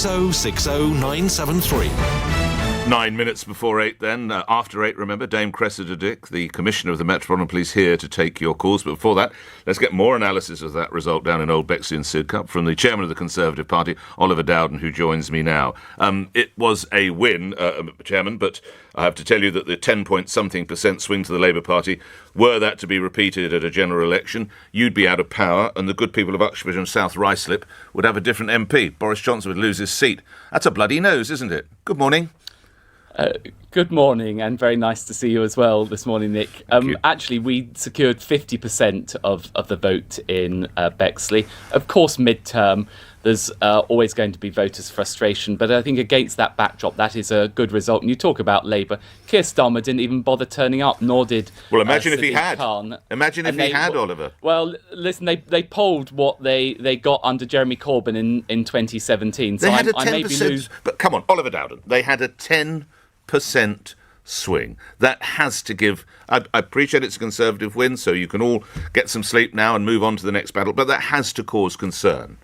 060 973. 9 minutes before 8 then. After 8, remember, Dame Cressida Dick, the Commissioner of the Metropolitan Police, here to take your calls. But before that, let's get more analysis of that result down in Old Bexley and Sidcup from the Chairman of the Conservative Party, Oliver Dowden, who joins me now. It was a win, Chairman, but I have to tell you that the 10-point-something% swing to the Labour Party, were that to be repeated at a general election, you'd be out of power and the good people of Uxbridge and South Ruislip would have a different MP. Boris Johnson would lose his seat. That's a bloody nose, isn't it? Good morning. Good morning, and very nice to see you as well this morning, Nick. Actually, we secured 50% of the vote in Bexley. Of course, midterm, there's always going to be voters' frustration, but I think against that backdrop, that is a good result. And you talk about Labour. Keir Starmer didn't even bother turning up, nor did Well, imagine if he had. Khan. Imagine if he had, Oliver. Well, listen, they polled what they got under Jeremy Corbyn in 2017. So They had a I 10%, but come on, Oliver Dowden, they had a 10% swing. That has to give... I appreciate it's a Conservative win, so you can all get some sleep now and move on to the next battle, but that has to cause concern.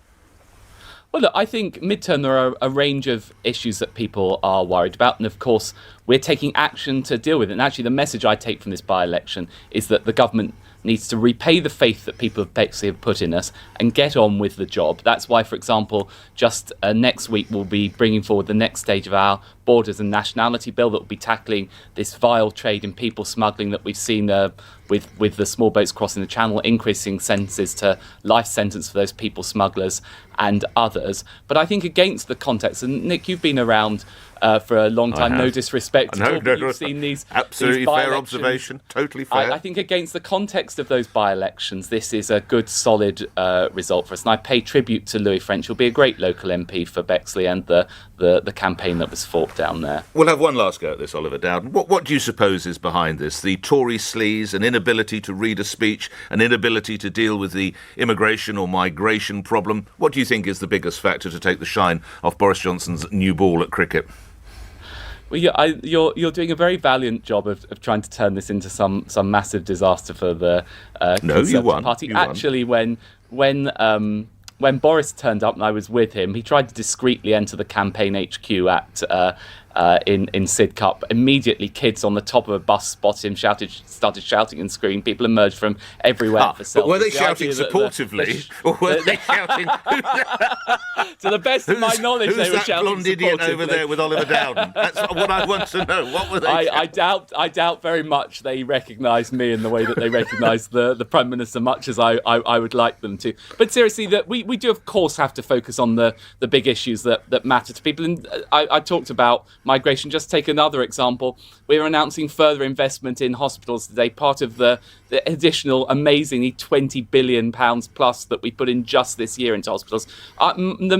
Well, look, I think midterm there are a range of issues that people are worried about, and of course we're taking action to deal with it. And actually the message I take from this by-election is that the government needs to repay the faith that people of Bexley have put in us and get on with the job. That's why, for example, just next week we'll be bringing forward the next stage of our Borders and Nationality Bill that will be tackling this vile trade in people smuggling that we've seen with the small boats crossing the Channel, increasing sentences to life sentence for those people smugglers and others. But I think against the context, and Nick, you've been around for a long time, no disrespect at all, but you've seen these absolutely fair observation, totally fair. I think against the context of those by-elections, this is a good, solid result for us. And I pay tribute to Louis French, who'll be a great local MP for Bexley, and the campaign that was fought down there. We'll have one last go at this, Oliver Dowden. What do you suppose is behind this? The Tory sleaze, an inability to read a speech, an inability to deal with the immigration or migration problem? What do you think is the biggest factor to take the shine off Boris Johnson's new ball at cricket? Well, you're doing a very valiant job of trying to turn this into some massive disaster for the Conservative Party. Actually, when Boris turned up and I was with him, he tried to discreetly enter the campaign HQ in Sidcup. Immediately, kids on the top of a bus spotted him, started shouting and screaming. People emerged from everywhere for selfies. But were they shouting supportively? Or were they shouting... To the best of my knowledge, they were shouting supportively. Who's that blonde idiot over there with Oliver Dowden? That's what I want to know. What were they I doubt very much they recognised me in the way that they recognised the Prime Minister, much as I would like them to. But seriously, that we do, of course, have to focus on the big issues that matter to people. And I talked about migration. Just take another example. We're announcing further investment in hospitals today, part of the additional amazingly £20 billion plus that we put in just this year into hospitals.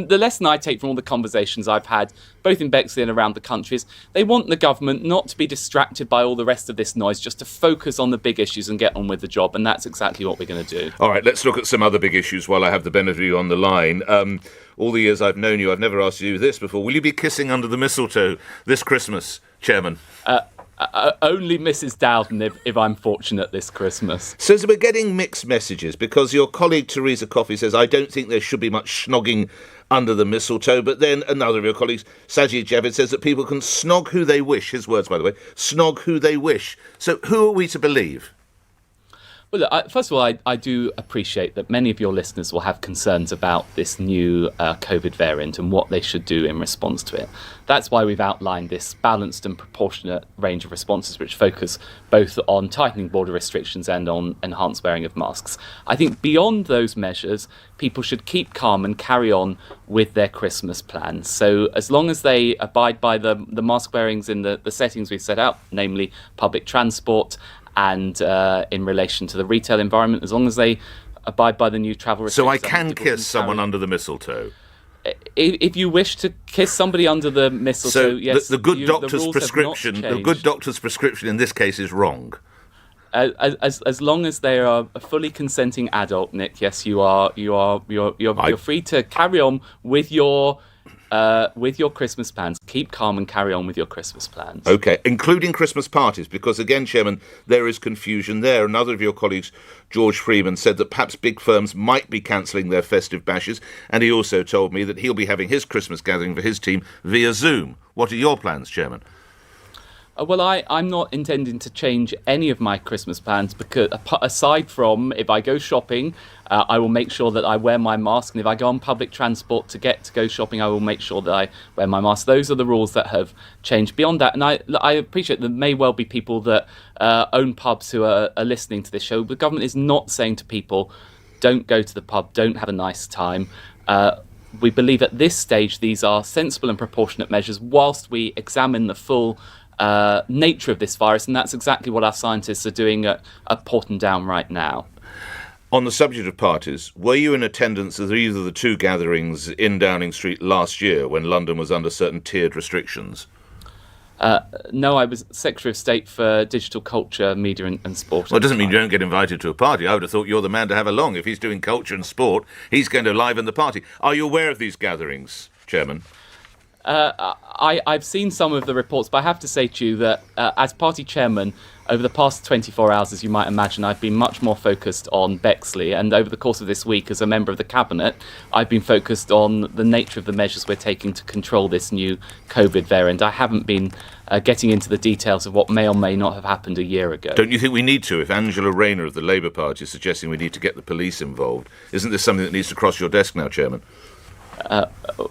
The lesson I take from all the conversations I've had, both in Bexley and around the country, is they want the government not to be distracted by all the rest of this noise, just to focus on the big issues and get on with the job. And that's exactly what we're going to do. All right, let's look at some other big issues while I have the benefit of you on the line. All the years I've known you, I've never asked you this before. Will you be kissing under the mistletoe this Christmas, Chairman? Only Mrs. Dowden if I'm fortunate this Christmas. So we're getting mixed messages because your colleague Teresa Coffey says, I don't think there should be much snogging under the mistletoe, but then another of your colleagues, Sajid Javid, says that people can snog who they wish, his words by the way, snog who they wish. So who are we to believe? Well, look, first of all, I do appreciate that many of your listeners will have concerns about this new COVID variant and what they should do in response to it. That's why we've outlined this balanced and proportionate range of responses which focus both on tightening border restrictions and on enhanced wearing of masks. I think beyond those measures, people should keep calm and carry on with their Christmas plans. So as long as they abide by the mask wearings in the settings we've set out, namely public transport, and in relation to the retail environment, as long as they abide by the new travel restrictions. So I can kiss someone under the mistletoe? If you wish to kiss somebody under the mistletoe, so yes. The good doctor's prescription in this case is wrong. As long as they are a fully consenting adult, Nick, yes, you're free to carry on with your with your Christmas plans. Keep calm and carry on with your Christmas plans. OK, including Christmas parties, because again, Chairman, there is confusion there. Another of your colleagues, George Freeman, said that perhaps big firms might be cancelling their festive bashes, and he also told me that he'll be having his Christmas gathering for his team via Zoom. What are your plans, Chairman? Well, I'm not intending to change any of my Christmas plans, because aside from if I go shopping, I will make sure that I wear my mask. And if I go on public transport to go shopping, I will make sure that I wear my mask. Those are the rules that have changed. Beyond that, and I appreciate there may well be people that own pubs who are listening to this show. The government is not saying to people, don't go to the pub, don't have a nice time. We believe at this stage these are sensible and proportionate measures whilst we examine the full nature of this virus, and that's exactly what our scientists are doing at Porton Down right now. On the subject of parties, were you in attendance at either of the two gatherings in Downing Street last year when London was under certain tiered restrictions? No, I was Secretary of State for Digital Culture, Media and Sport. Well, it doesn't mean you don't get invited to a party. I would have thought you're the man to have along. If he's doing culture and sport, he's going to liven the party. Are you aware of these gatherings, Chairman? I've seen some of the reports, but I have to say to you that as party chairman, over the past 24 hours, as you might imagine, I've been much more focused on Bexley. And over the course of this week, as a member of the Cabinet, I've been focused on the nature of the measures we're taking to control this new COVID variant. I haven't been getting into the details of what may or may not have happened a year ago. Don't you think we need to? If Angela Rayner of the Labour Party is suggesting we need to get the police involved, isn't this something that needs to cross your desk now, Chairman?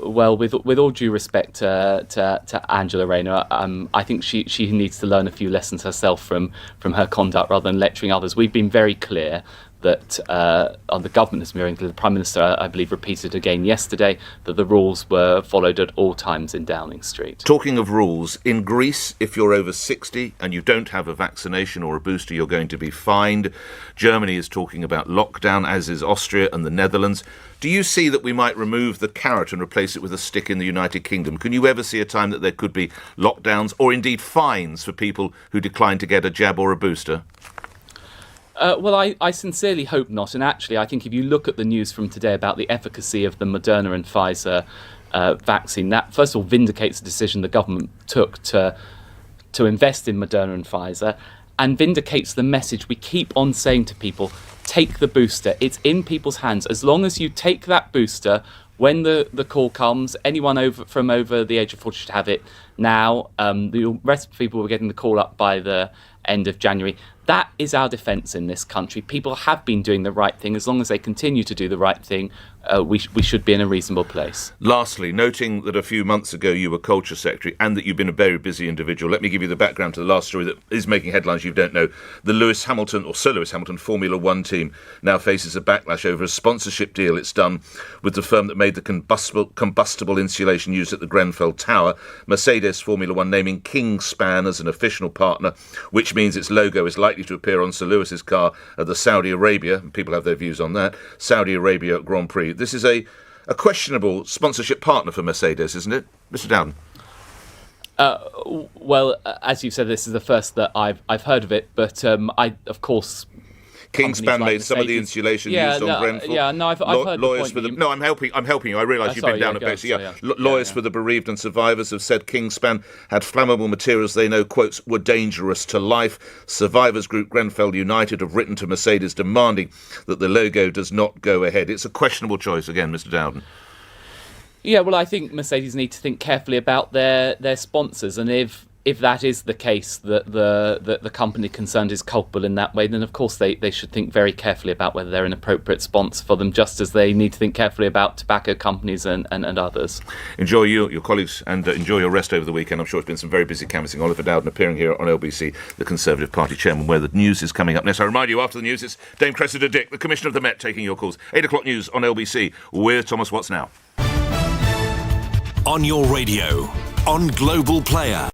Well, with all due respect to Angela Rayner, I think she needs to learn a few lessons herself from her conduct rather than lecturing others. We've been very clear that the government has been very clear. The Prime Minister, I believe, repeated again yesterday that the rules were followed at all times in Downing Street. Talking of rules, in Greece, if you're over 60 and you don't have a vaccination or a booster, you're going to be fined. Germany is talking about lockdown, as is Austria and the Netherlands. Do you see that we might remove the carrot and replace it with a stick in the United Kingdom? Can you ever see a time that there could be lockdowns or indeed fines for people who decline to get a jab or a booster? Well, I sincerely hope not. And actually, I think if you look at the news from today about the efficacy of the Moderna and Pfizer vaccine, that first of all vindicates the decision the government took to invest in Moderna and Pfizer, and vindicates the message we keep on saying to people: take the booster. It's in people's hands. As long as you take that booster, when the call comes, anyone from over the age of 40 should have it now. The rest of the people were getting the call up by the end of January. That is our defence in this country. People have been doing the right thing. As long as they continue to do the right thing, we should be in a reasonable place. Lastly, noting that a few months ago you were Culture Secretary and that you've been a very busy individual, let me give you the background to the last story that is making headlines you don't know. The Sir Lewis Hamilton Formula One team now faces a backlash over a sponsorship deal it's done with the firm that made the combustible insulation used at the Grenfell Tower. Mercedes Formula One naming Kingspan as an official partner, which means its logo is likely to appear on Sir Lewis's car at the Saudi Arabia, and people have their views on that, Saudi Arabia Grand Prix. This is a questionable sponsorship partner for Mercedes, isn't it, Mr. Dowden? Well, as you've said, this is the first that I've heard of it, but of course, Kingspan like made some of the insulation used on Grenfell. Yeah, no, I've heard lawyers the point. No, I'm helping you. I realise you've been down at Bexley. Lawyers for the bereaved and survivors have said Kingspan had flammable materials they know, quotes, were dangerous to life. Survivors group Grenfell United have written to Mercedes demanding that the logo does not go ahead. It's a questionable choice again, Mr. Dowden. Yeah, well, I think Mercedes need to think carefully about their sponsors, and if that is the case, that the company concerned is culpable in that way, then of course they should think very carefully about whether they're an appropriate sponsor for them, just as they need to think carefully about tobacco companies and others. Enjoy your colleagues and enjoy your rest over the weekend. I'm sure it's been some very busy canvassing. Oliver Dowden appearing here on LBC, the Conservative Party chairman, where the news is coming up next. I remind you, after the news, it's Dame Cressida Dick, the Commissioner of the Met, taking your calls. 8 o'clock news on LBC with Thomas Watts Now. On your radio, on Global Player.